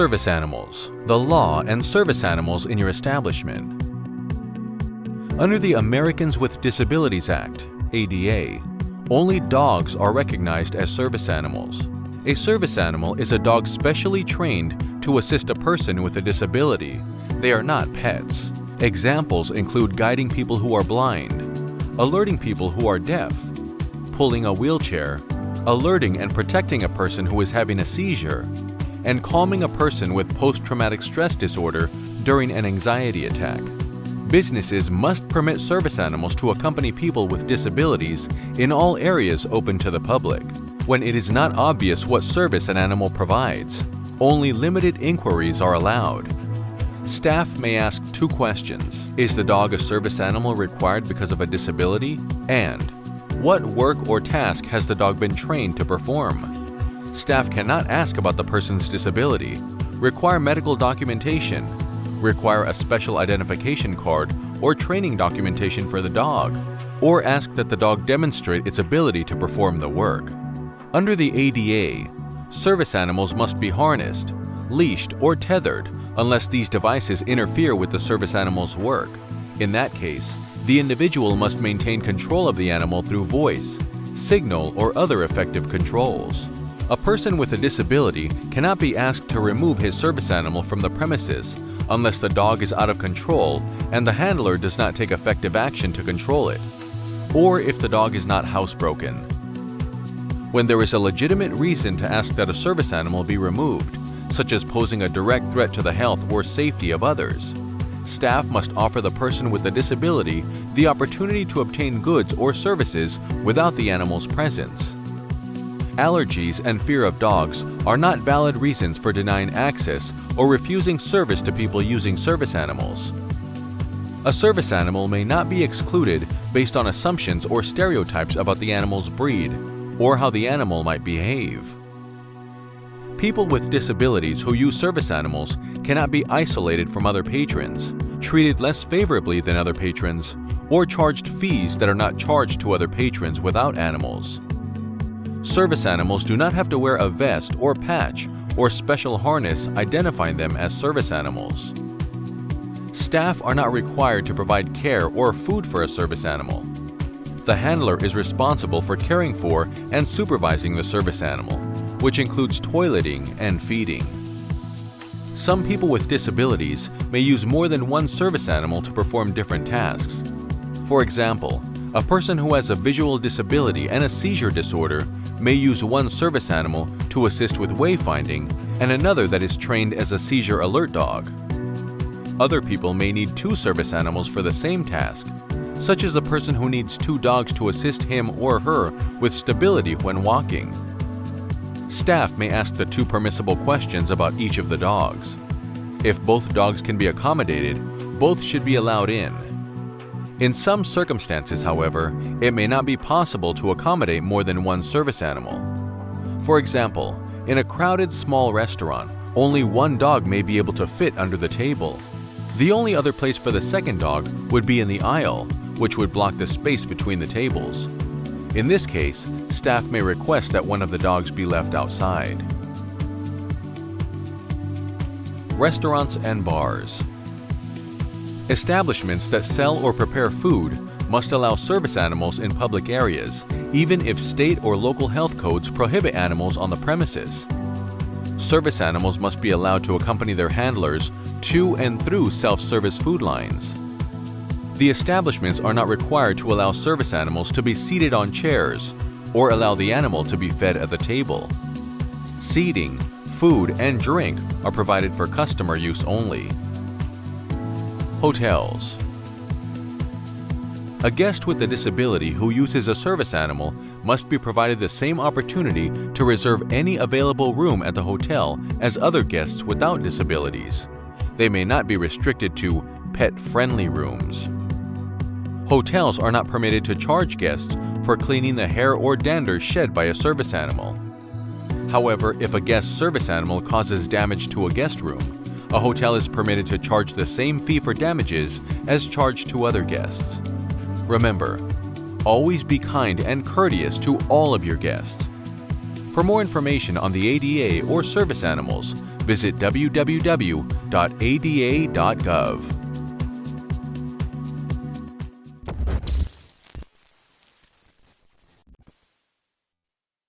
Service animals, the law and service animals in your establishment. Under the Americans with Disabilities Act, ADA, only dogs are recognized as service animals. A service animal is a dog specially trained to assist a person with a disability. They are not pets. Examples include guiding people who are blind, alerting people who are deaf, pulling a wheelchair, alerting and protecting a person who is having a seizure, and calming a person with post-traumatic stress disorder during an anxiety attack. Businesses must permit service animals to accompany people with disabilities in all areas open to the public. When it is not obvious what service an animal provides, only limited inquiries are allowed. Staff may ask 2 questions. Is the dog a service animal required because of a disability? And what work or task has the dog been trained to perform? Staff cannot ask about the person's disability, require medical documentation, require a special identification card or training documentation for the dog, or ask that the dog demonstrate its ability to perform the work. Under the ADA, service animals must be harnessed, leashed, or tethered unless these devices interfere with the service animal's work. In that case, the individual must maintain control of the animal through voice, signal, or other effective controls. A person with a disability cannot be asked to remove his service animal from the premises unless the dog is out of control and the handler does not take effective action to control it, or if the dog is not housebroken. When there is a legitimate reason to ask that a service animal be removed, such as posing a direct threat to the health or safety of others, staff must offer the person with the disability the opportunity to obtain goods or services without the animal's presence. Allergies and fear of dogs are not valid reasons for denying access or refusing service to people using service animals. A service animal may not be excluded based on assumptions or stereotypes about the animal's breed or how the animal might behave. People with disabilities who use service animals cannot be isolated from other patrons, treated less favorably than other patrons, or charged fees that are not charged to other patrons without animals. Service animals do not have to wear a vest or patch or special harness identifying them as service animals. Staff are not required to provide care or food for a service animal. The handler is responsible for caring for and supervising the service animal, which includes toileting and feeding. Some people with disabilities may use more than one service animal to perform different tasks. For example, a person who has a visual disability and a seizure disorder may use one service animal to assist with wayfinding and another that is trained as a seizure alert dog. Other people may need 2 service animals for the same task, such as a person who needs 2 dogs to assist him or her with stability when walking. Staff may ask the 2 permissible questions about each of the dogs. If both dogs can be accommodated, both should be allowed in. In some circumstances, however, it may not be possible to accommodate more than one service animal. For example, in a crowded small restaurant, only one dog may be able to fit under the table. The only other place for the second dog would be in the aisle, which would block the space between the tables. In this case, staff may request that one of the dogs be left outside. Restaurants and bars. Establishments that sell or prepare food must allow service animals in public areas, even if state or local health codes prohibit animals on the premises. Service animals must be allowed to accompany their handlers to and through self-service food lines. The establishments are not required to allow service animals to be seated on chairs or allow the animal to be fed at the table. Seating, food, and drink are provided for customer use only. Hotels. A guest with a disability who uses a service animal must be provided the same opportunity to reserve any available room at the hotel as other guests without disabilities. They may not be restricted to pet-friendly rooms. Hotels are not permitted to charge guests for cleaning the hair or dander shed by a service animal. However, if a guest's service animal causes damage to a guest room, a hotel is permitted to charge the same fee for damages as charged to other guests. Remember, always be kind and courteous to all of your guests. For more information on the ADA or service animals, visit www.ada.gov.